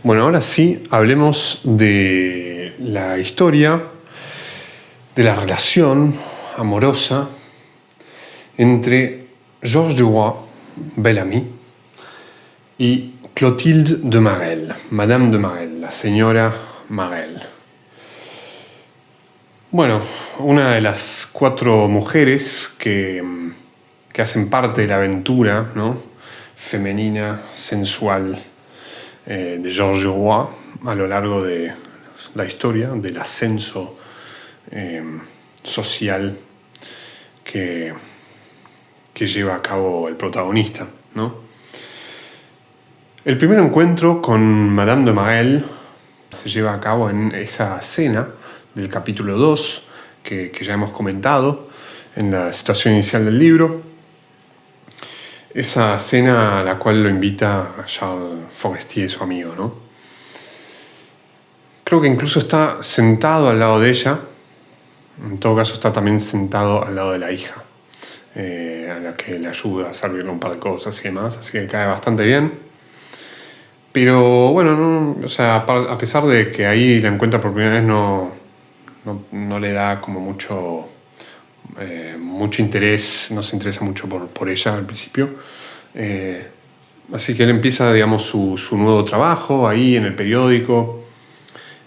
Bueno, ahora sí, hablemos de la historia, de la relación amorosa entre Georges Duroy, Bel-Ami, y Clotilde de Marelle, Madame de Marelle, la señora Marelle. Bueno, una de las 4 mujeres que hacen parte de la aventura, ¿no?, femenina, sensual, de Georges Duroy a lo largo de la historia, del ascenso social que lleva a cabo el protagonista, ¿no? El primer encuentro con Madame de Marelle se lleva a cabo en esa cena del capítulo 2 que ya hemos comentado en la situación inicial del libro. Esa cena a la cual lo invita a Charles Forestier, su amigo, ¿no? Creo que incluso está sentado al lado de ella. En todo caso, está también sentado al lado de la hija, a la que le ayuda a servirle un par de cosas y demás. Así que cae bastante bien. Pero bueno, no, o sea, a pesar de que ahí la encuentra por primera vez, no le da como mucho interés, no se interesa mucho por ella al principio. Así que él empieza, digamos, su nuevo trabajo ahí en el periódico,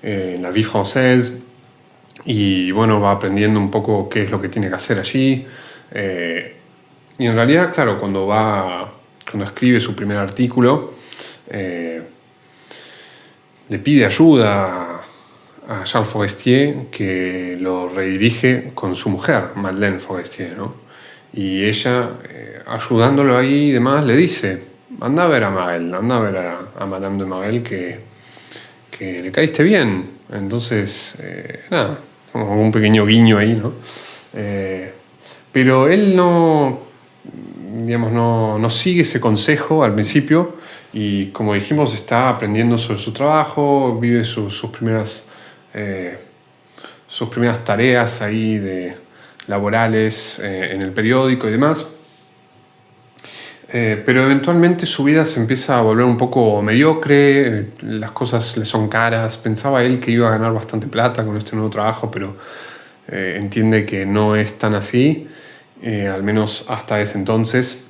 en la Vie Française, y bueno, va aprendiendo un poco qué es lo que tiene que hacer allí. Y en realidad, claro, cuando escribe su primer artículo, le pide ayuda a Charles Forestier, que lo redirige con su mujer, Madeleine Forestier, ¿no? Y ella, ayudándolo ahí y demás, le dice: anda a ver a Marelle, anda a ver a Madame de Marelle, que le caíste bien. Entonces, nada, como un pequeño guiño ahí, ¿no? Pero él no sigue ese consejo al principio, y como dijimos, está aprendiendo sobre su trabajo, vive sus primeras tareas ahí laborales en el periódico y demás. Pero eventualmente su vida se empieza a volver un poco mediocre, las cosas le son caras. Pensaba él que iba a ganar bastante plata con este nuevo trabajo, pero entiende que no es tan así, al menos hasta ese entonces.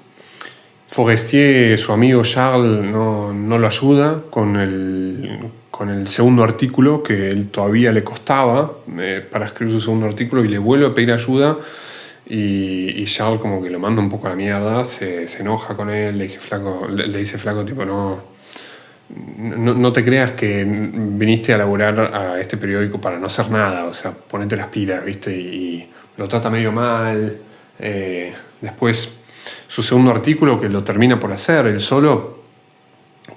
Forestier, su amigo Charles, no lo ayuda con el segundo artículo, que él todavía le costaba para escribir su segundo artículo, y le vuelve a pedir ayuda. Y Charles como que lo manda un poco a la mierda, se enoja con él, le dice flaco, tipo, no te creas que viniste a laburar a este periódico para no hacer nada, o sea, ponete las pilas, ¿viste? Y lo trata medio mal. Después, su segundo artículo, que lo termina por hacer él solo,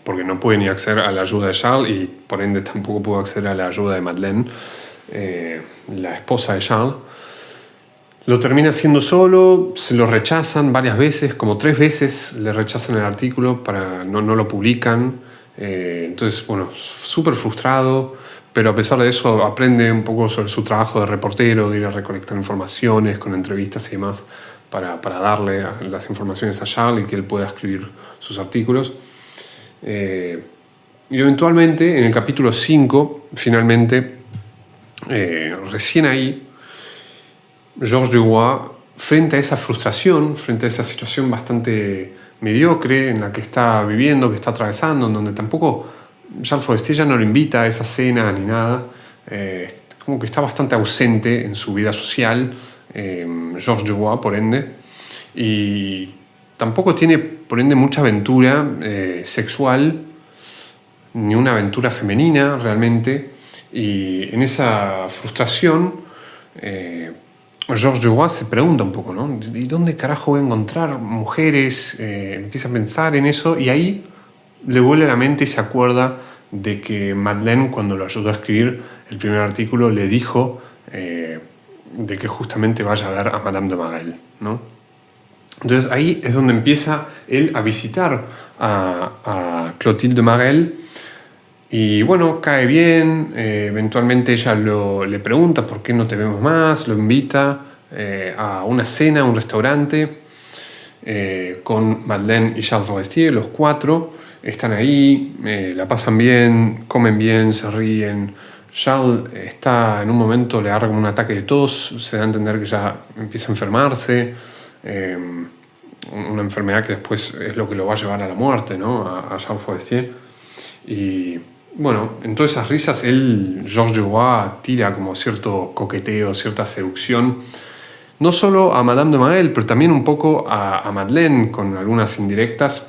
porque no puede ni acceder a la ayuda de Charles, y por ende tampoco pudo acceder a la ayuda de Madeleine, la esposa de Charles. Lo termina haciendo solo, se lo rechazan varias veces, como 3 veces le rechazan el artículo, no lo publican. Entonces, bueno, súper frustrado, pero a pesar de eso aprende un poco sobre su trabajo de reportero, de ir a recolectar informaciones con entrevistas y demás, para darle las informaciones a Charles y que él pueda escribir sus artículos. Y eventualmente, en el capítulo 5, finalmente, recién ahí, Georges Duroy, frente a esa frustración, frente a esa situación bastante mediocre en la que está viviendo, que está atravesando, en donde tampoco Charles Forestier ya no lo invita a esa cena ni nada, como que está bastante ausente en su vida social, Georges Duroy, por ende, y tampoco tiene, por ende, mucha aventura sexual, ni una aventura femenina realmente. Y en esa frustración, Georges Duroy se pregunta un poco, ¿no? ¿Y dónde carajo voy a encontrar mujeres? Empieza a pensar en eso, y ahí le vuelve a la mente y se acuerda de que Madeleine, cuando lo ayudó a escribir el primer artículo, le dijo de que justamente vaya a ver a Madame de Marelle, ¿no? Entonces ahí es donde empieza él a visitar a Clotilde de Marelle. Y bueno, cae bien. Eventualmente ella le pregunta por qué no te vemos más, lo invita a una cena, a un restaurante, con Madeleine y Charles Forestier, los 4. están ahí, la pasan bien, comen bien, se ríen. Charles está en un momento, le agarra como un ataque de tos, se da a entender que ya empieza a enfermarse, una enfermedad que después es lo que lo va a llevar a la muerte, ¿no? A Charles Forestier. Y bueno, en todas esas risas, Georges Duroy, tira como cierto coqueteo, cierta seducción, no solo a Madame de Mael, pero también un poco a Madeleine, con algunas indirectas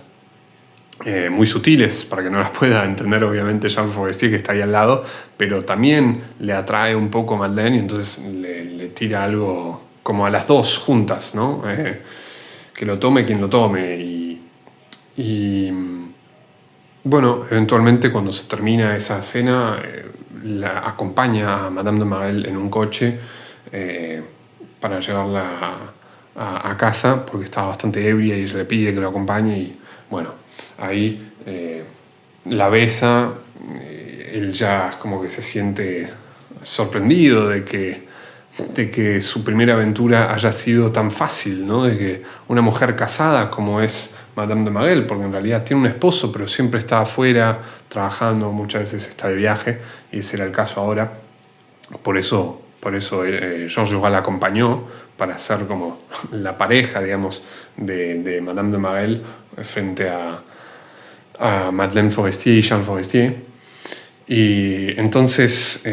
muy sutiles, para que no las pueda entender obviamente Charles Forestier, que está ahí al lado, pero también le atrae un poco a Madeleine y entonces le tira algo como a las dos juntas, ¿no? Que lo tome quien lo tome. Y bueno, eventualmente cuando se termina esa escena, la acompaña a Madame de Marel en un coche para llevarla a casa, porque estaba bastante ebria y le pide que lo acompañe. Y bueno, ahí la besa, él ya como que se siente sorprendido de que su primera aventura haya sido tan fácil, ¿no? De que una mujer casada como es Madame de Marel, porque en realidad tiene un esposo, pero siempre está afuera trabajando, muchas veces está de viaje, y ese era el caso ahora. Por eso Georges Duroy la acompañó para ser como la pareja, digamos, de Madame de Marel frente a Madeleine Forestier y Charles Forestier. Y entonces,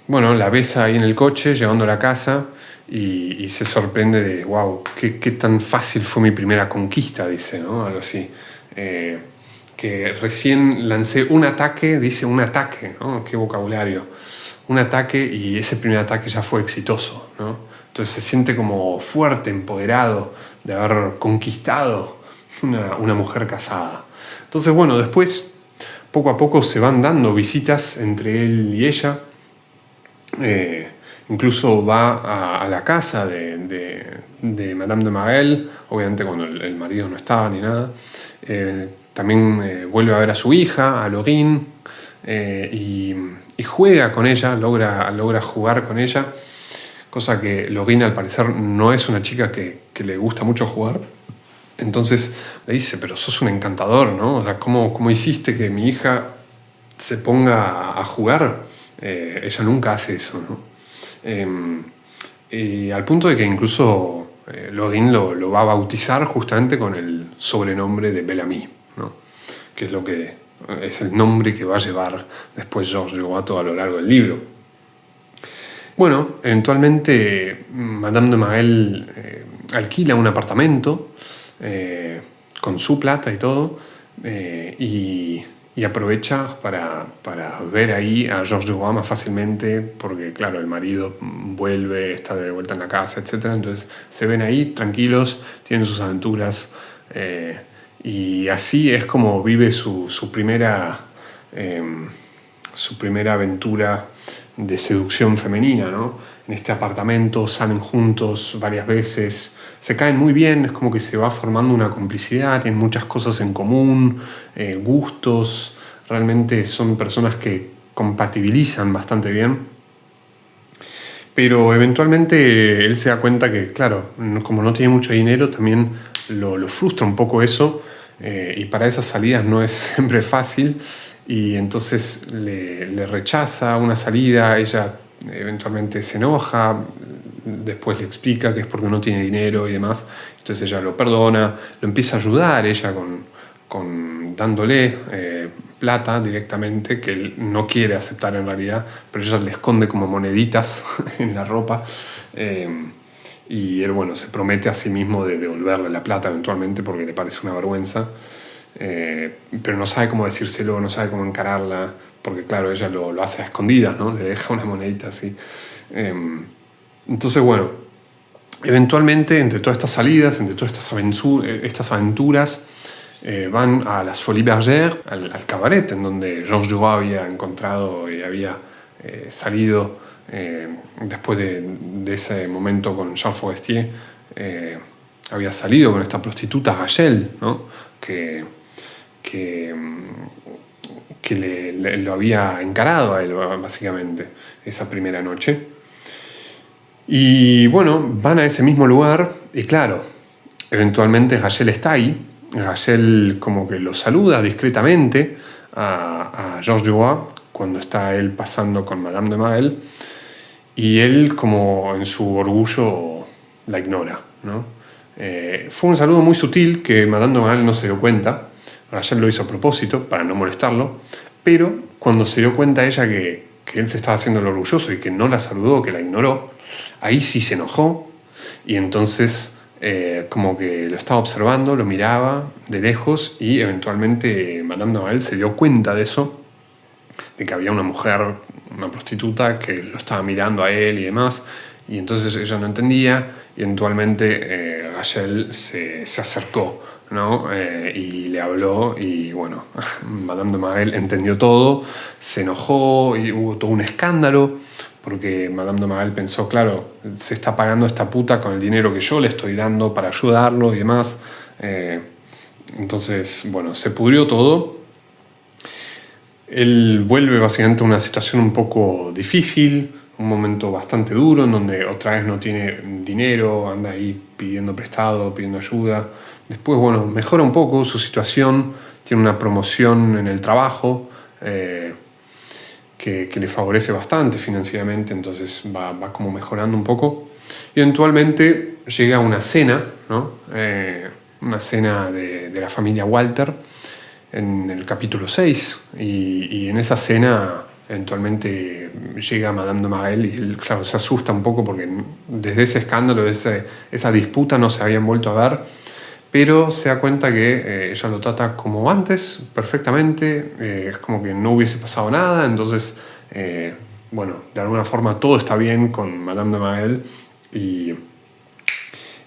bueno, la besa ahí en el coche, llevándola a casa, y se sorprende de, wow, qué tan fácil fue mi primera conquista, dice, ¿no? Algo así. Que recién lancé un ataque, dice un ataque, ¿no? Qué vocabulario. Un ataque y ese primer ataque ya fue exitoso, ¿no? Entonces se siente como fuerte, empoderado de haber conquistado una mujer casada. Entonces, bueno, después, poco a poco se van dando visitas entre él y ella. Incluso va a la casa de Madame de Marel, obviamente cuando el marido no estaba ni nada. También vuelve a ver a su hija, a Laurine, y juega con ella, logra jugar con ella, cosa que Laurine al parecer no es una chica que le gusta mucho jugar. Entonces le dice, pero sos un encantador, ¿no? O sea, ¿cómo hiciste que mi hija se ponga a jugar? Ella nunca hace eso, ¿no? Y al punto de que incluso Laurine lo va a bautizar justamente con el sobrenombre de Bel-Ami, ¿no? Que es lo que es el nombre que va a llevar después Georges Duroy a lo largo del libro. Bueno, eventualmente Madame de Marel alquila un apartamento con su plata y todo, y aprovecha para ver ahí a Georges Duroy más fácilmente, porque claro, el marido vuelve, está de vuelta en la casa, etc. Entonces se ven ahí tranquilos, tienen sus aventuras, y así es como vive su primera aventura de seducción femenina, ¿no? En este apartamento salen juntos varias veces, se caen muy bien, es como que se va formando una complicidad, tienen muchas cosas en común, gustos, realmente son personas que compatibilizan bastante bien. Pero eventualmente él se da cuenta que, claro, como no tiene mucho dinero, también lo frustra un poco eso, y para esas salidas no es siempre fácil, y entonces le rechaza una salida, ella eventualmente se enoja, después le explica que es porque no tiene dinero y demás, entonces ella lo perdona, lo empieza a ayudar ella con dándole plata directamente, que él no quiere aceptar en realidad, pero ella le esconde como moneditas en la ropa, y él, bueno, se promete a sí mismo de devolverle la plata eventualmente porque le parece una vergüenza, pero no sabe cómo decírselo, no sabe cómo encararla, porque claro, ella lo hace a escondidas, ¿no? Le deja una monedita así. Entonces, bueno, eventualmente entre todas estas salidas, entre todas estas aventuras, van a las Folies Bergères, al cabaret en donde Georges Duroy había encontrado y había salido después de ese momento con Charles Forestier. Había salido con esta prostituta Rachel, ¿no? que lo había encarado a él, básicamente, esa primera noche. Y bueno, van a ese mismo lugar y claro, eventualmente Rachel está ahí, Rachel como que lo saluda discretamente a Georges Duroy cuando está él pasando con Madame de Marelle, y él, como en su orgullo, la ignora, ¿no? Fue un saludo muy sutil que Madame de Marelle no se dio cuenta. Rachel lo hizo a propósito para no molestarlo, pero cuando se dio cuenta ella que él se estaba haciendo el orgulloso y que no la saludó, que la ignoró, ahí sí se enojó, y entonces como que lo estaba observando, lo miraba de lejos, y eventualmente Madame de Marelle se dio cuenta de eso, de que había una mujer, una prostituta, que lo estaba mirando a él y demás, y entonces ella no entendía, y eventualmente Rachel se acercó, ¿no? Y le habló, y bueno, Madame de Marelle entendió todo, se enojó y hubo todo un escándalo, porque Madame de Marelle pensó, claro, se está pagando esta puta con el dinero que yo le estoy dando para ayudarlo y demás. Entonces, bueno, se pudrió todo. Él vuelve básicamente a una situación un poco difícil, un momento bastante duro, en donde otra vez no tiene dinero, anda ahí pidiendo prestado, pidiendo ayuda. Después, bueno, mejora un poco su situación, tiene una promoción en el trabajo que le favorece bastante financieramente, entonces va como mejorando un poco. Y eventualmente llega una cena, ¿no? Una cena de la familia Walter, en el capítulo 6, y en esa cena eventualmente llega Madame de Marelle, y él, claro, se asusta un poco porque desde ese escándalo, esa disputa, no se habían vuelto a ver, pero se da cuenta que ella lo trata como antes, perfectamente, es como que no hubiese pasado nada, entonces, bueno, de alguna forma todo está bien con Madame de Marelle, y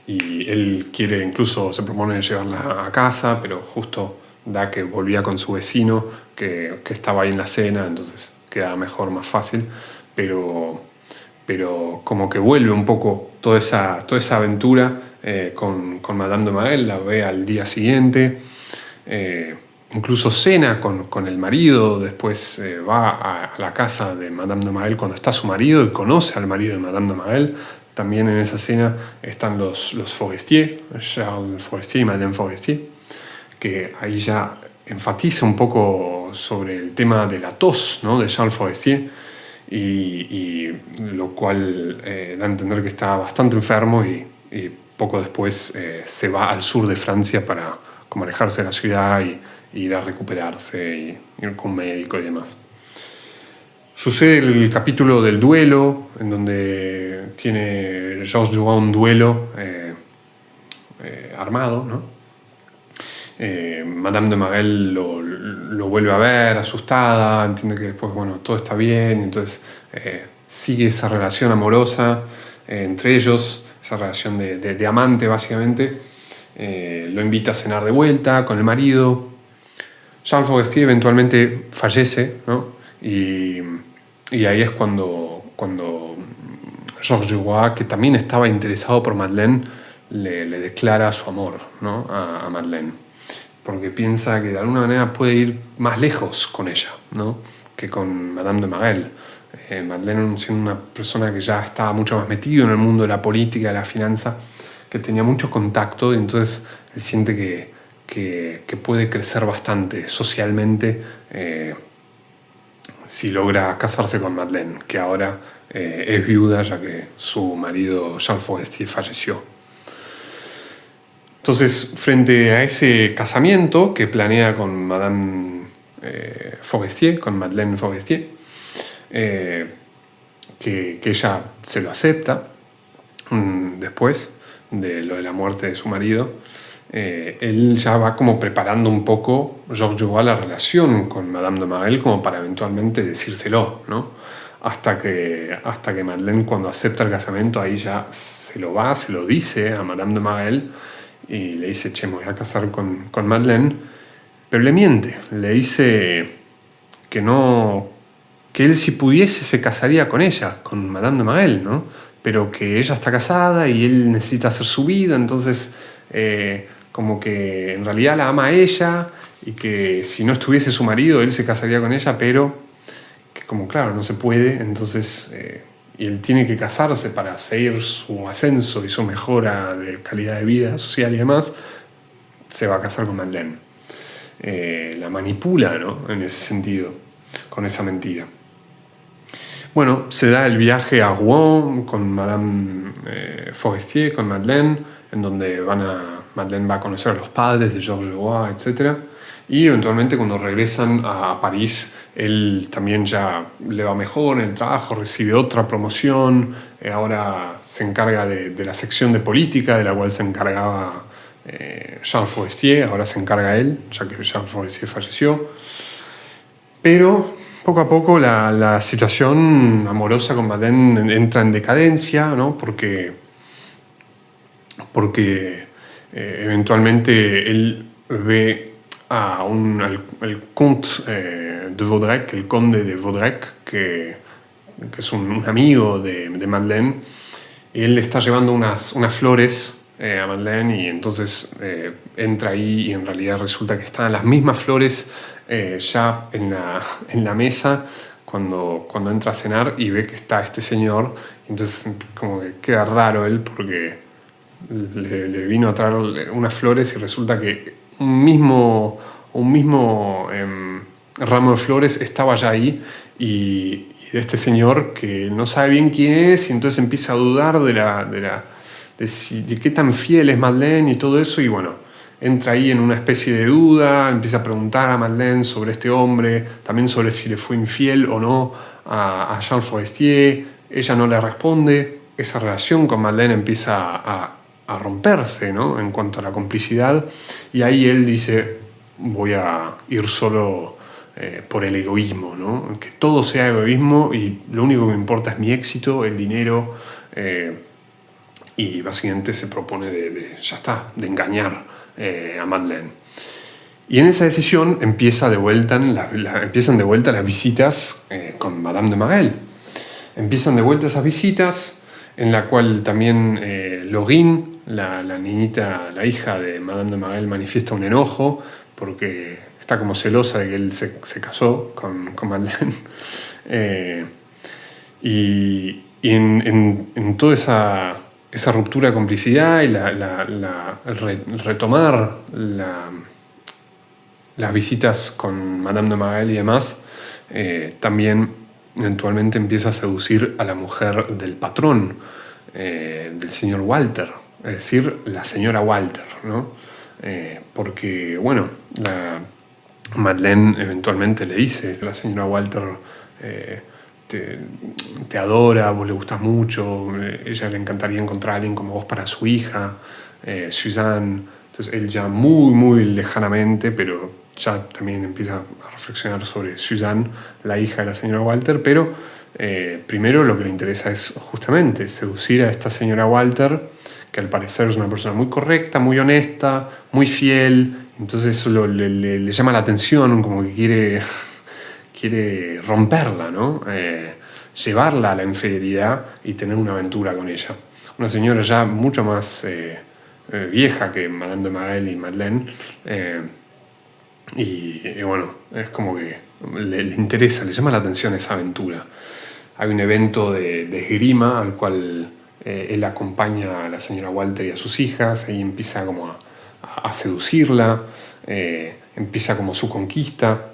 él quiere, incluso se propone llevarla a casa, pero justo da que volvía con su vecino que estaba ahí en la cena, entonces queda mejor, más fácil, pero como que vuelve un poco toda esa aventura con Madame de Marelle, la ve al día siguiente, incluso cena con el marido, después va a la casa de Madame de Marelle cuando está su marido y conoce al marido de Madame de Marelle. También en esa cena están los Forestier, Charles Forestier y Madeleine Forestier, que ahí ya enfatiza un poco sobre el tema de la tos, ¿no? De Charles Forestier, y lo cual da a entender que está bastante enfermo, y poco después se va al sur de Francia para como alejarse de la ciudad y ir a recuperarse y ir con un médico y demás. Sucede el capítulo del duelo, en donde tiene Georges Duroy un duelo armado, ¿no? Madame de Marelle lo vuelve a ver asustada, entiende que después, bueno, todo está bien, entonces sigue esa relación amorosa entre ellos, esa relación de amante básicamente. Lo invita a cenar de vuelta con el marido. Jean Forestier eventualmente fallece, ¿no? Y ahí es cuando Georges Duroy, que también estaba interesado por Madeleine, le declara su amor, ¿no? a Madeleine, porque piensa que de alguna manera puede ir más lejos con ella, ¿no? Que con Madame de Marelle. Madeleine, siendo una persona que ya estaba mucho más metido en el mundo de la política, de la finanza, que tenía mucho contacto, y entonces él siente que puede crecer bastante socialmente si logra casarse con Madeleine, que ahora es viuda, ya que su marido Jean Forestier falleció. Entonces, frente a ese casamiento que planea con Madame Forestier, con Madeleine Forestier, que ella se lo acepta después de lo de la muerte de su marido, él ya va como preparando un poco, Georges Duroy, la relación con Madame de Marelle, como para eventualmente decírselo, ¿no? Hasta que Madeleine, cuando acepta el casamiento, ahí ya se lo dice a Madame de Marelle, y le dice, che, me voy a casar con Madeleine, pero le miente, le dice que no, que él, si pudiese, se casaría con ella, con Madame de Marelle, ¿no? Pero que ella está casada y él necesita hacer su vida, entonces como que en realidad la ama a ella, y que si no estuviese su marido él se casaría con ella, pero que como claro no se puede, entonces y él tiene que casarse para seguir su ascenso y su mejora de calidad de vida social y demás, se va a casar con Madeleine. La manipula, ¿no? En ese sentido, con esa mentira. Bueno, se da el viaje a Rouen con Madame Forestier, con Madeleine, en donde Madeleine va a conocer a los padres de Georges Roy, etc. Y eventualmente cuando regresan a París, él también ya le va mejor en el trabajo, recibe otra promoción, ahora se encarga de la sección de política, de la cual se encargaba Charles Forestier, ahora se encarga él, ya que Charles Forestier falleció. Pero poco a poco la situación amorosa con Madeleine entra en decadencia, ¿no? Porque eventualmente él ve al comte de Vaudrec, el conde de Vaudrec, que es un amigo de Madeleine, y él le está llevando unas flores a Madeleine, y entonces entra ahí y en realidad resulta que están las mismas flores ya en la mesa cuando entra a cenar y ve que está este señor. Entonces como que queda raro él porque le vino a traer unas flores y resulta que un mismo ramo de flores estaba ya ahí, y de este señor que no sabe bien quién es, y entonces empieza a dudar de qué tan fiel es Madeleine y todo eso, y bueno, entra ahí en una especie de duda, empieza a preguntar a Madeleine sobre este hombre, también sobre si le fue infiel o no a Charles Forestier. Ella no le responde, esa relación con Madeleine empieza a romperse, ¿no? En cuanto a la complicidad, y ahí él dice: voy a ir solo por el egoísmo, ¿no? Que todo sea egoísmo y lo único que me importa es mi éxito, el dinero, y básicamente se propone ya está, de engañar a Madeleine. Y en esa decisión empiezan de vuelta las visitas con Madame de Marelle. Empiezan de vuelta esas visitas, en la cual también Laurine, la niñita, la hija de Madame de Marelle, manifiesta un enojo porque está como celosa de que él se casó con Madeleine. Y en toda esa ruptura de complicidad y el retomar las visitas con Madame de Marelle y demás, también eventualmente empieza a seducir a la mujer del patrón, del señor Walter, es decir, la señora Walter, ¿no? Porque, bueno, Madeleine eventualmente le dice: la señora Walter te adora, vos le gustás mucho, ella le encantaría encontrar a alguien como vos para su hija, Suzanne. Entonces él ya muy lejanamente, pero ya también empieza a reflexionar sobre Suzanne, la hija de la señora Walter, pero primero lo que le interesa es justamente seducir a esta señora Walter, que al parecer es una persona muy correcta, muy honesta, muy fiel. Entonces eso le llama la atención, como que quiere romperla, ¿no? Llevarla a la infidelidad y tener una aventura con ella. Una señora ya mucho más vieja que Madame de Marelle y Madeleine, y bueno, es como que le interesa, le llama la atención esa aventura. Hay un evento de esgrima al cual él acompaña a la señora Walter y a sus hijas, y empieza como a seducirla, empieza como su conquista,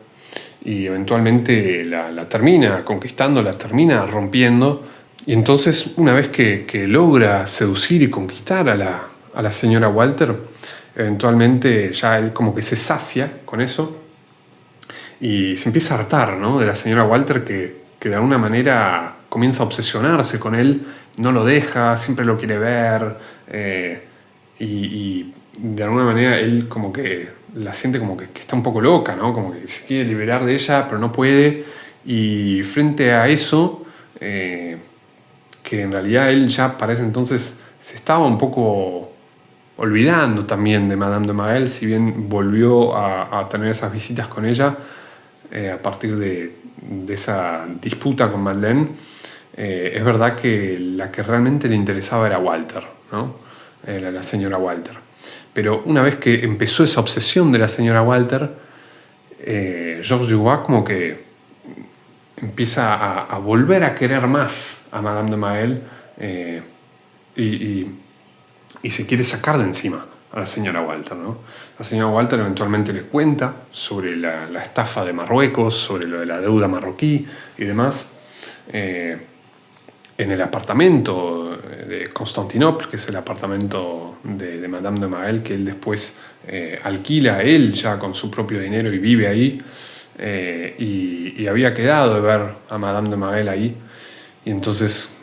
y eventualmente la termina conquistando, la termina rompiendo. Y entonces, una vez que logra seducir y conquistar a la señora Walter, eventualmente ya él como que se sacia con eso y se empieza a hartar, ¿no? De la señora Walter, que de alguna manera comienza a obsesionarse con él, no lo deja, siempre lo quiere ver, y de alguna manera él como que la siente como que está un poco loca, ¿no? Como que se quiere liberar de ella, pero no puede. Y frente a eso, que en realidad él ya para ese entonces se estaba un poco olvidando también de Madame de Marelle, si bien volvió a tener esas visitas con ella a partir de esa disputa con Madeleine. Es verdad que la que realmente le interesaba era Walter, ¿no? Era la señora Walter. Pero una vez que empezó esa obsesión de la señora Walter, Georges Duroy como que empieza a volver a querer más a Madame de Marelle, y se quiere sacar de encima a la señora Walter, ¿no? La señora Walter eventualmente le cuenta sobre la estafa de Marruecos, sobre lo de la deuda marroquí y demás. En el apartamento de Constantinopla, que es el apartamento de Madame de Marel, que él después alquila él ya con su propio dinero y vive ahí, y había quedado de ver a Madame de Marel ahí, y entonces,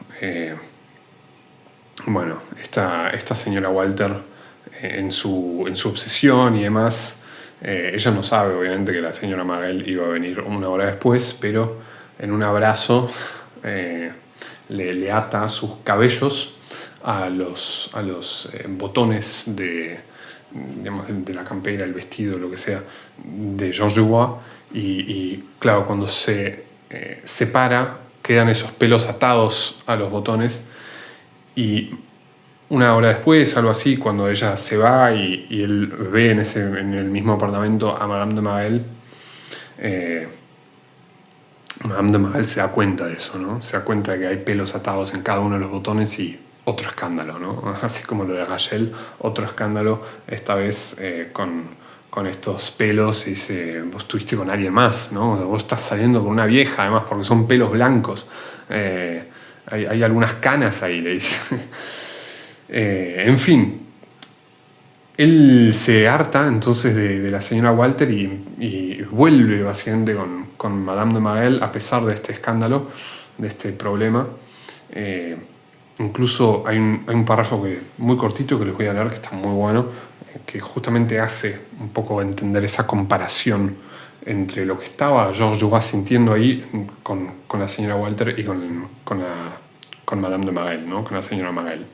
bueno, esta señora Walter, en su obsesión y demás, ella no sabe obviamente que la señora Marel iba a venir una hora después, pero en un abrazo le ata sus cabellos a los botones digamos, de la campera, el vestido, lo que sea, de Georges Dubois, y claro, cuando se separa, quedan esos pelos atados a los botones, y una hora después, algo así, cuando ella se va y él ve en el mismo apartamento a Madame de Marel, Madame de Marel se da cuenta de eso, ¿no? Se da cuenta de que hay pelos atados en cada uno de los botones y otro escándalo, ¿no? Así como lo de Rachel, otro escándalo, esta vez con estos pelos, y dice, vos estuviste con alguien más, ¿no? Vos estás saliendo con una vieja, además, porque son pelos blancos. Hay algunas canas ahí, le dice. En fin, él se harta entonces de la señora Walter y vuelve básicamente con Madame de Marel a pesar de este escándalo, de este problema. Incluso hay un párrafo muy cortito que les voy a leer, que está muy bueno, que justamente hace un poco entender esa comparación entre lo que estaba Georges Dubois sintiendo ahí con la señora Walter y con Madame de Marel, ¿no? Con la señora Marel.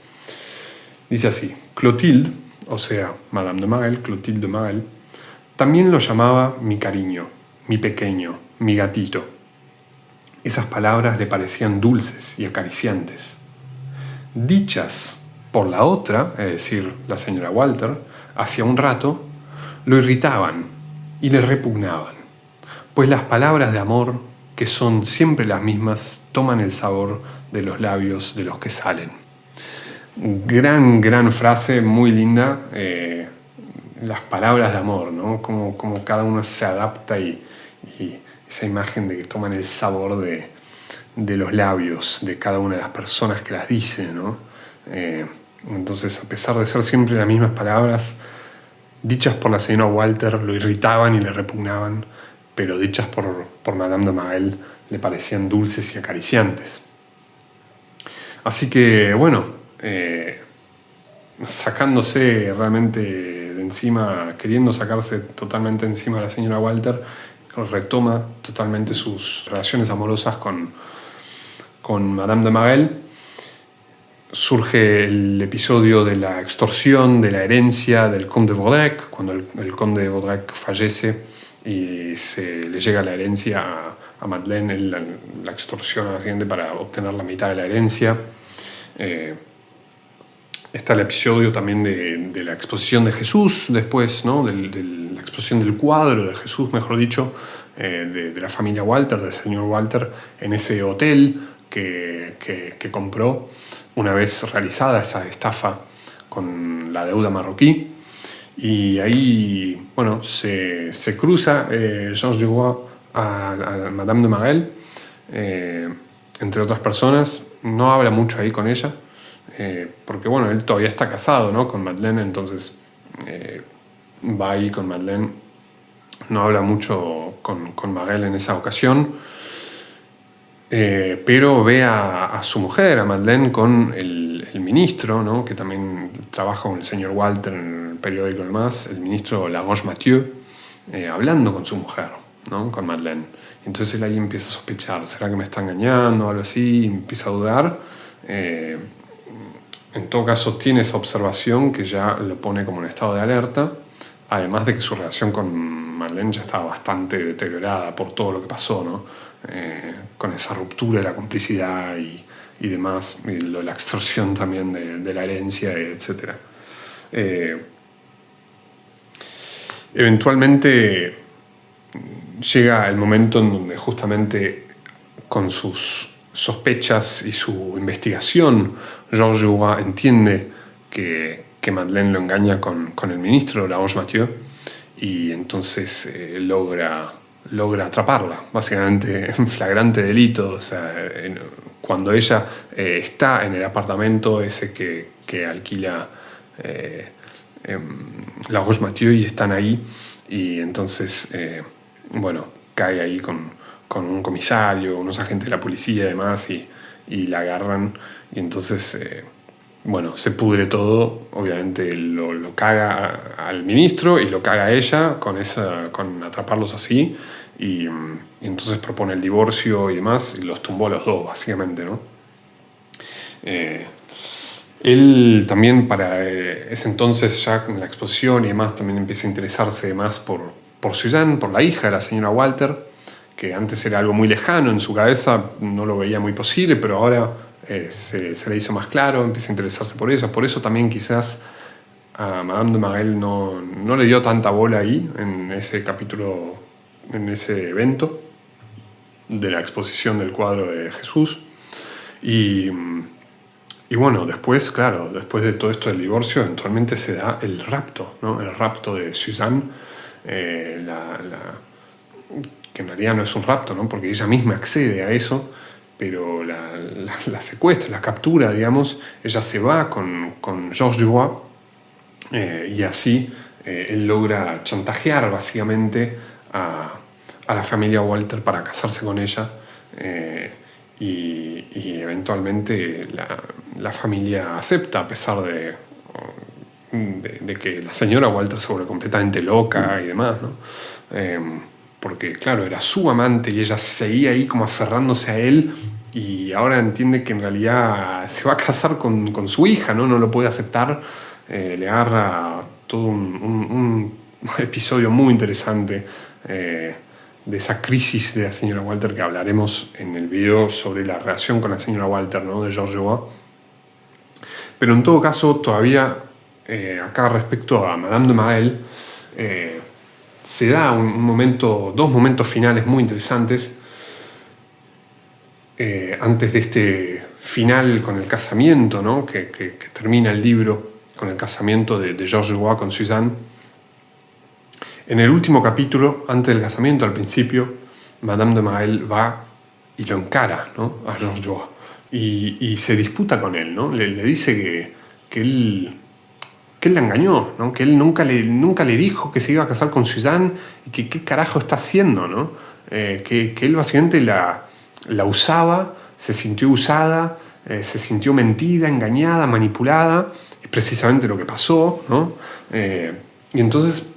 Dice así: Clotilde, o sea, Madame de Marel, Clotilde de Marel, también lo llamaba mi cariño, mi pequeño, mi gatito. Esas palabras le parecían dulces y acariciantes. Dichas por la otra, es decir, la señora Walter, hacía un rato, lo irritaban y le repugnaban, pues las palabras de amor, que son siempre las mismas, toman el sabor de los labios de los que salen. Gran frase, muy linda. Las palabras de amor, ¿no? Como cada uno se adapta y esa imagen de que toman el sabor de los labios de cada una de las personas que las dice, ¿no? Entonces, a pesar de ser siempre las mismas palabras, dichas por la señora Walter lo irritaban y le repugnaban, pero dichas por Madame de Marel le parecían dulces y acariciantes. Así que, bueno, sacándose realmente de encima, queriendo sacarse totalmente encima a la señora Walter, retoma totalmente sus relaciones amorosas con Madame de Marel. Surge el episodio de la extorsión, de la herencia del conde de Vaudrec, cuando el conde de Vaudrec fallece y le llega la herencia a Madeleine, él la extorsiona siguiente para obtener la mitad de la herencia. Está el episodio también de la exposición de Jesús después, ¿no? De la exposición del cuadro de Jesús, mejor dicho, de la familia Walter, del señor Walter, en ese hotel que compró una vez realizada esa estafa con la deuda marroquí. Y ahí, bueno, se cruza Georges Dubois a Madame de Marel, entre otras personas. No habla mucho ahí con ella, porque bueno, él todavía está casado, ¿no? Con Madeleine, entonces va ahí con Madeleine. No habla mucho con Marel en esa ocasión, pero ve a su mujer, a Madeleine, con el ministro, ¿no? Que también trabaja con el señor Walter en el periódico y demás, el ministro Laroche-Mathieu, hablando con su mujer, ¿no? Con Madeleine. Entonces él ahí empieza a sospechar, ¿será que me está engañando o algo así? Y empieza a dudar. En todo caso, tiene esa observación que ya lo pone como en estado de alerta, además de que su relación con Madeleine ya estaba bastante deteriorada por todo lo que pasó, ¿no? Con esa ruptura de la complicidad y demás, y la extorsión también de la herencia, etc. Eventualmente llega el momento en donde justamente con sus sospechas y su investigación, Georges Dubois entiende que que Madeleine lo engaña con el ministro, Laroche Mathieu, y entonces logra atraparla, básicamente en flagrante delito. O sea, cuando ella está en el apartamento ese que alquila Laroche Mathieu, y están ahí, y entonces, bueno, cae ahí con un comisario, unos agentes de la policía y demás, y la agarran, y entonces, bueno, se pudre todo. Obviamente lo caga al ministro y lo caga a ella con atraparlos así, y entonces propone el divorcio y demás, y los tumbó a los dos, básicamente, ¿no? Él también para ese entonces, ya con la exposición y demás, también empieza a interesarse más por Suzanne, por la hija de la señora Walter, que antes era algo muy lejano en su cabeza, no lo veía muy posible, pero ahora se le hizo más claro, empieza a interesarse por ella. Por eso también quizás a Madame de Marelle no le dio tanta bola ahí, en ese capítulo, en ese evento de la exposición del cuadro de Jesús. Y bueno, después, claro, después de todo esto del divorcio, eventualmente se da el rapto, ¿no? El rapto de Suzanne, que en realidad no es un rapto, ¿no? Porque ella misma accede a eso, pero la secuestra, la captura, digamos. Ella se va con Georges Duroy, y así él logra chantajear básicamente a la familia Walter para casarse con ella, y eventualmente la familia acepta, a pesar de que la señora Walter se vuelve completamente loca y demás, ¿no? Porque claro, era su amante y ella seguía ahí como aferrándose a él, y ahora entiende que en realidad se va a casar con su hija, ¿no? No lo puede aceptar. Le agarra todo un episodio muy interesante de esa crisis de la señora Walter, que hablaremos en el video sobre la relación con la señora Walter, ¿no? De Georges Duroy. Pero en todo caso, todavía acá respecto a Madame de Marelle, se da dos momentos finales muy interesantes antes de este final con el casamiento, ¿no? que termina el libro con el casamiento de Georges Duroy con Suzanne. En el último capítulo, antes del casamiento, al principio, Madame de Marelle va y lo encara, ¿no? A Georges Duroy, y se disputa con él, ¿no? Le dice que él la engañó, ¿no? Que él nunca le dijo que se iba a casar con Suzanne, y que qué carajo está haciendo, ¿no? Que él básicamente la usaba, se sintió usada, se sintió mentida, engañada, manipulada. Es precisamente lo que pasó, ¿no? Y entonces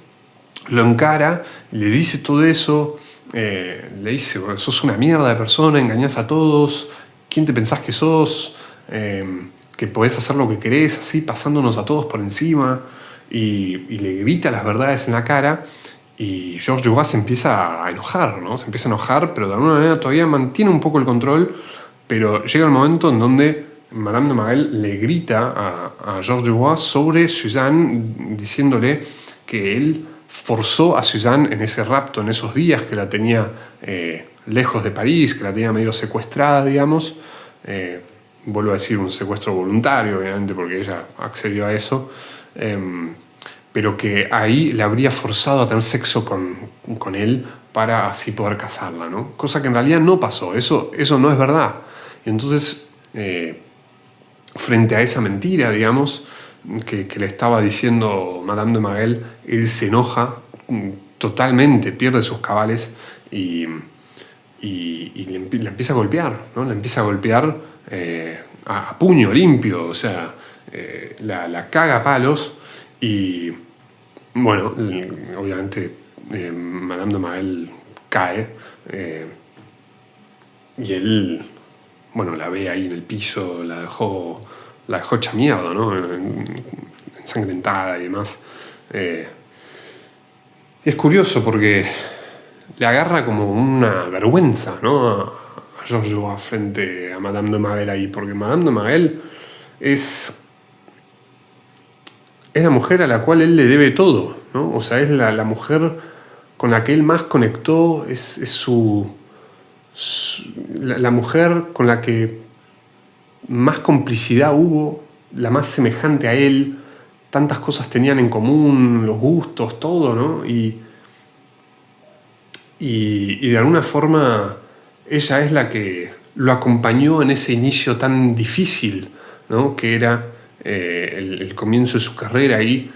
lo encara, le dice todo eso, le dice: sos una mierda de persona, engañás a todos, ¿quién te pensás que sos? Que podés hacer lo que querés, así pasándonos a todos por encima, y le grita las verdades en la cara. Y Georges Duroy se empieza a enojar, ¿no? Se empieza a enojar, pero de alguna manera todavía mantiene un poco el control. Pero llega el momento en donde Madame de Marelle le grita a Georges Duroy sobre Suzanne, diciéndole que él forzó a Suzanne en ese rapto, en esos días que la tenía lejos de París, que la tenía medio secuestrada, digamos. Vuelvo a decir, un secuestro voluntario, obviamente, porque ella accedió a eso. Pero que ahí le habría forzado a tener sexo con él para así poder casarla, ¿no? Cosa que en realidad no pasó, eso no es verdad. Y entonces, frente a esa mentira, digamos, que le estaba diciendo Madame de Marelle, él se enoja totalmente, pierde sus cabales, y le empieza a golpear, ¿no? Le empieza a golpear a puño limpio, o sea, la caga a palos. Y bueno, obviamente Madame de Marelle cae, y él, bueno, la ve ahí en el piso, la dejó hecha mierda, ¿no? Ensangrentada y demás. Es curioso porque le agarra como una vergüenza, ¿no? A Georges Duroy frente a Madame de Marelle ahí, porque Madame de Marelle es la mujer a la cual él le debe todo, ¿no? O sea, es la mujer con la que él más conectó, es la mujer con la que más complicidad hubo, la más semejante a él, tantas cosas tenían en común, los gustos, todo, ¿no? Y de alguna forma ella es la que lo acompañó en ese inicio tan difícil, ¿no? Que era el comienzo de su carrera ahí,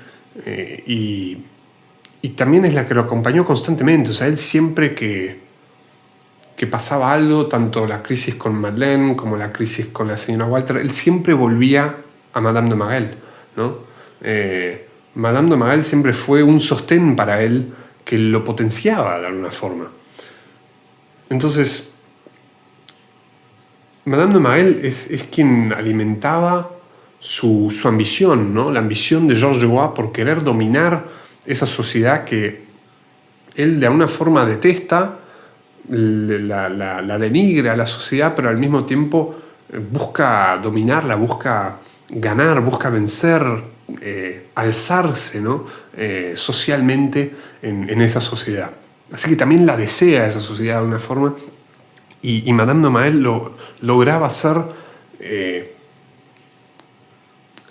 y también es la que lo acompañó constantemente. O sea, él siempre que pasaba algo, tanto la crisis con Madeleine como la crisis con la señora Walter, él siempre volvía a Madame de Marelle, ¿no? Madame de Marelle siempre fue un sostén para él que lo potenciaba de alguna forma. Entonces, Madame de Marelle es quien alimentaba su ambición, ¿no? La ambición de Georges Duroy por querer dominar esa sociedad que él de alguna forma detesta, la denigra a la sociedad, pero al mismo tiempo busca dominarla, busca ganar, busca vencer, alzarse, ¿no? Socialmente en esa sociedad. Así que también la desea esa sociedad de alguna forma, y Madame de Marelle lo lograba hacer,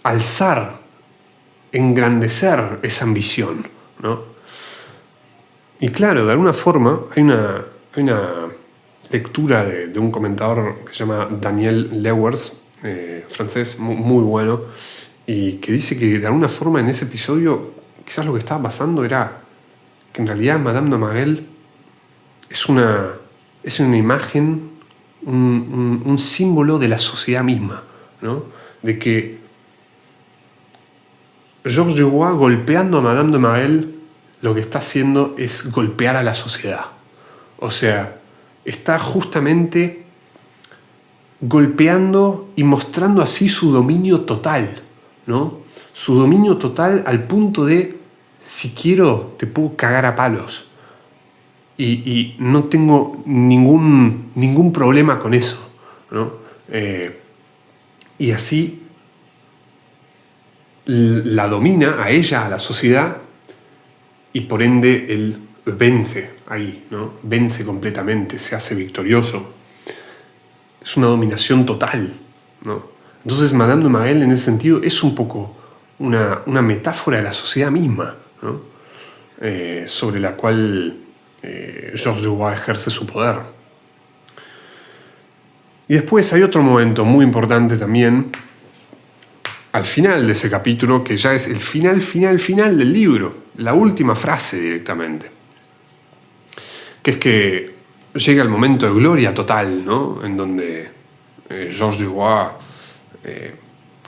alzar, engrandecer esa ambición, ¿no? Y claro, de alguna forma hay una lectura de un comentador que se llama Daniel Lewers, francés, muy bueno, y que dice que de alguna forma en ese episodio quizás lo que estaba pasando era que en realidad Madame de Marelle es una imagen, un símbolo de la sociedad misma, ¿no? De que Georges Duroy, golpeando a Madame de Marelle, lo que está haciendo es golpear a la sociedad. O sea, está justamente golpeando y mostrando así su dominio total, ¿no? Su dominio total al punto de, si quiero, te puedo cagar a palos. Y no tengo ningún problema con eso, ¿no? Y así la domina a ella, a la sociedad, y por ende él vence ahí, ¿no? Vence completamente, se hace victorioso. Es una dominación total, ¿no? Entonces Madame de Marelle en ese sentido es un poco una metáfora de la sociedad misma, ¿no? Sobre la cual Georges Duroy ejerce su poder. Y después hay otro momento muy importante también, al final de ese capítulo, que ya es el final del libro, la última frase directamente, que es que llega el momento de gloria total, ¿no? En donde Georges Duroy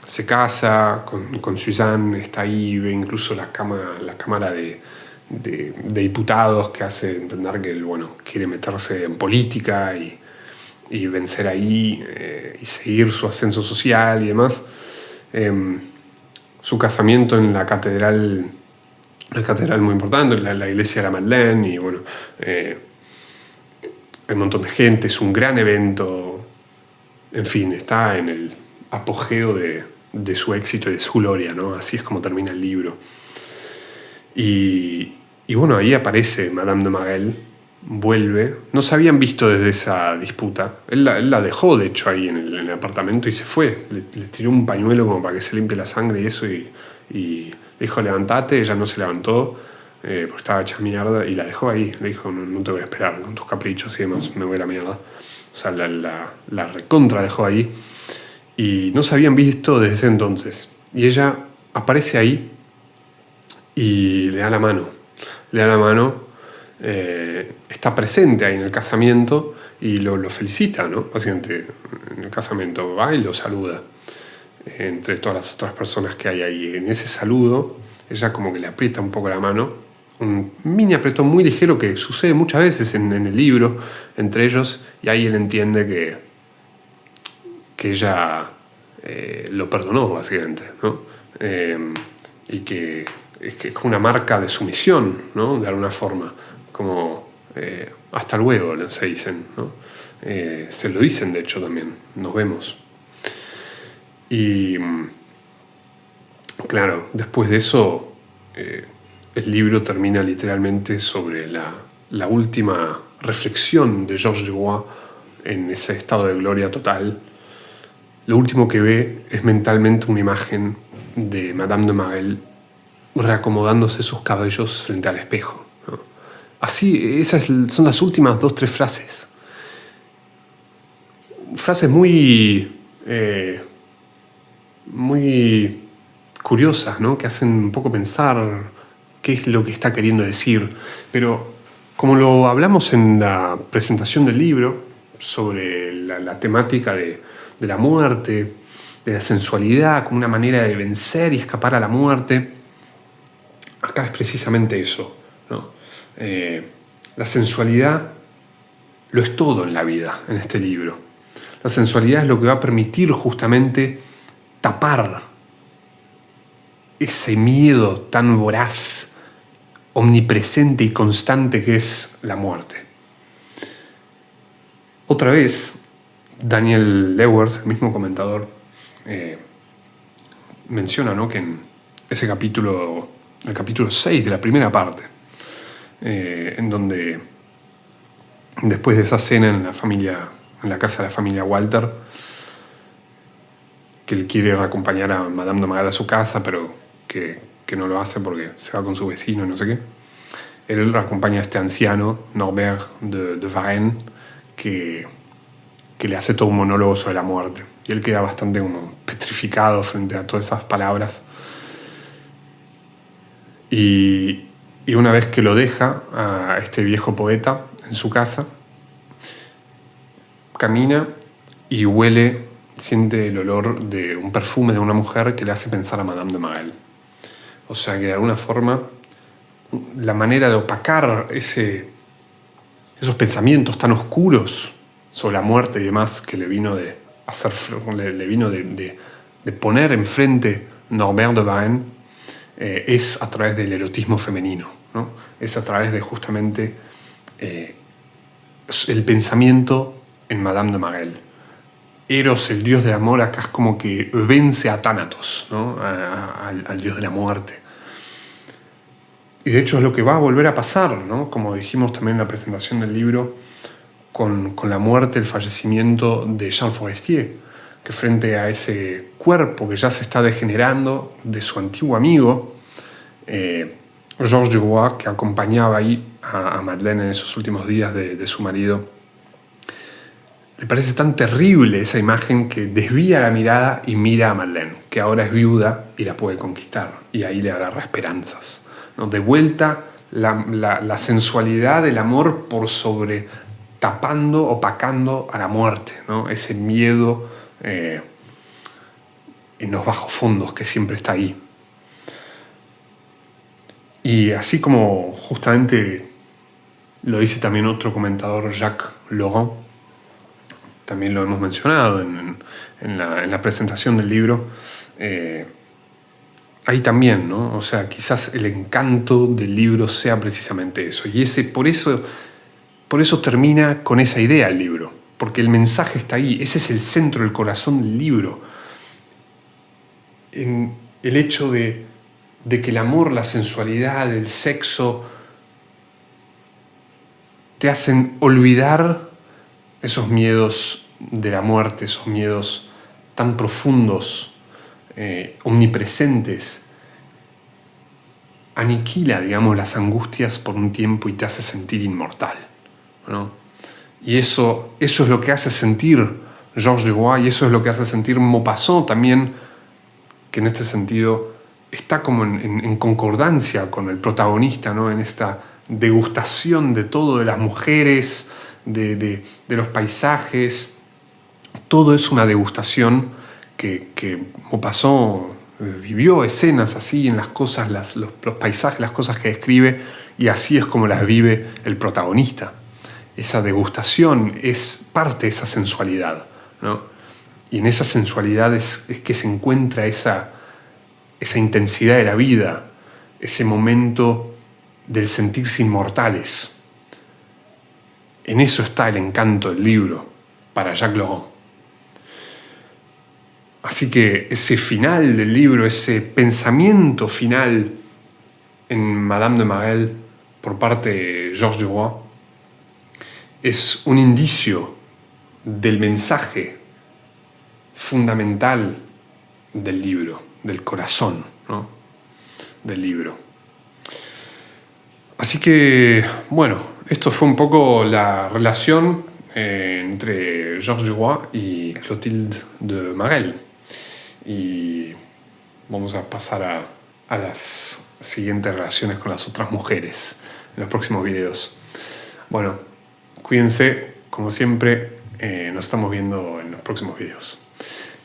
se casa con Suzanne, está ahí, ve incluso la cámara de diputados, que hace entender que él, bueno, quiere meterse en política y vencer ahí, y seguir su ascenso social y demás. Su casamiento en la catedral, una catedral muy importante, la iglesia de la Madeleine, y bueno, hay un montón de gente, es un gran evento, en fin, está en el apogeo de su éxito y de su gloria, ¿no? Así es como termina el libro. Y bueno, ahí aparece Madame de Marelle, vuelve. No se habían visto desde esa disputa. Él la dejó, de hecho, ahí en el apartamento y se fue. Le tiró un pañuelo como para que se limpie la sangre y eso, y le dijo, levantate. Ella no se levantó, porque estaba hecha mierda, y la dejó ahí. Le dijo, no te voy a esperar con tus caprichos y demás, me voy a la mierda. O sea, la recontra dejó ahí. Y no se habían visto desde ese entonces. Y ella aparece ahí y le da la mano. Está presente ahí en el casamiento y lo felicita, ¿no? Básicamente, en el casamiento va y lo saluda, entre todas las otras personas que hay ahí. En ese saludo, ella como que le aprieta un poco la mano, un mini apretón muy ligero que sucede muchas veces en el libro entre ellos, y ahí él entiende que ella lo perdonó, básicamente, ¿no? Y que es como una marca de sumisión, ¿no? De alguna forma, como hasta luego, se dicen, ¿no? Se lo dicen, de hecho, también, nos vemos. Y claro, después de eso, el libro termina literalmente sobre la última reflexión de Georges Duroy en ese estado de gloria total. Lo último que ve es mentalmente una imagen de Madame de Marelle reacomodándose sus cabellos frente al espejo, ¿no? Así, son las últimas 2-3 frases. Frases muy curiosas, ¿no? Que hacen un poco pensar qué es lo que está queriendo decir. Pero como lo hablamos en la presentación del libro sobre la temática de la muerte, de la sensualidad como una manera de vencer y escapar a la muerte, acá es precisamente eso, ¿no? La sensualidad lo es todo en la vida, en este libro. La sensualidad es lo que va a permitir justamente tapar ese miedo tan voraz, omnipresente y constante que es la muerte. Otra vez, Daniel Lewers, el mismo comentador, menciona, ¿no?, que en ese capítulo, el capítulo 6 de la primera parte, en donde después de esa cena en la casa de la familia Walter, que él quiere acompañar a Madame de Marelle a su casa, pero que no lo hace porque se va con su vecino y no sé qué. Él acompaña a este anciano, Norbert de Varenne, que le hace todo un monólogo sobre la muerte. Y él queda bastante como petrificado frente a todas esas palabras. Y una vez que lo deja a este viejo poeta en su casa, camina y siente el olor de un perfume de una mujer que le hace pensar a Madame de Marelle. O sea que de alguna forma la manera de opacar esos pensamientos tan oscuros sobre la muerte y demás que le vino de poner enfrente Norbert de Varenne, es a través del erotismo femenino, ¿no? Es a través de justamente el pensamiento en Madame de Marelle. Eros, el dios del amor, acá es como que vence a Thanatos, ¿no? al dios de la muerte. Y de hecho es lo que va a volver a pasar, ¿no? Como dijimos también en la presentación del libro, con la muerte, el fallecimiento de Jean Forestier, que frente a ese cuerpo que ya se está degenerando de su antiguo amigo, Georges Duroy, que acompañaba ahí a Madeleine en esos últimos días de su marido, le parece tan terrible esa imagen que desvía la mirada y mira a Madeleine, que ahora es viuda y la puede conquistar, y ahí le agarra esperanzas, ¿no? De vuelta la sensualidad del amor por sobre, tapando, opacando a la muerte, ¿no? Ese miedo en los bajos fondos que siempre está ahí. Y así como justamente lo dice también otro comentador, Jacques Laurent, también lo hemos mencionado en la presentación del libro, ahí también, ¿no? O sea, quizás el encanto del libro sea precisamente eso. Y por eso termina con esa idea el libro, porque el mensaje está ahí. Ese es el centro, el corazón del libro. En el hecho de que el amor, la sensualidad, el sexo te hacen olvidar esos miedos de la muerte, esos miedos tan profundos, omnipresentes. Aniquila, digamos, las angustias por un tiempo y te hace sentir inmortal, ¿no? Y eso es lo que hace sentir Georges Duroy, y eso es lo que hace sentir Maupassant también, que en este sentido está como en concordancia con el protagonista, ¿no? En esta degustación de todo, de las mujeres, de los paisajes. Todo es una degustación que Maupassant vivió escenas así en las cosas, los paisajes, las cosas que describe, y así es como las vive el protagonista. Esa degustación es parte de esa sensualidad, ¿no? Y en esa sensualidad es que se encuentra esa intensidad de la vida, ese momento del sentirse inmortales. En eso está el encanto del libro para Jacques Laurent. Así que ese final del libro, ese pensamiento final en Madame de Marelle por parte de Georges Duroy, es un indicio del mensaje fundamental del libro, del corazón, ¿no? Del libro. Así que, bueno, esto fue un poco la relación entre Georges Duroy y Clotilde de Marelle. Y vamos a pasar a las siguientes relaciones con las otras mujeres en los próximos videos. Bueno, cuídense, como siempre, nos estamos viendo en los próximos videos.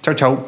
Chau, chau.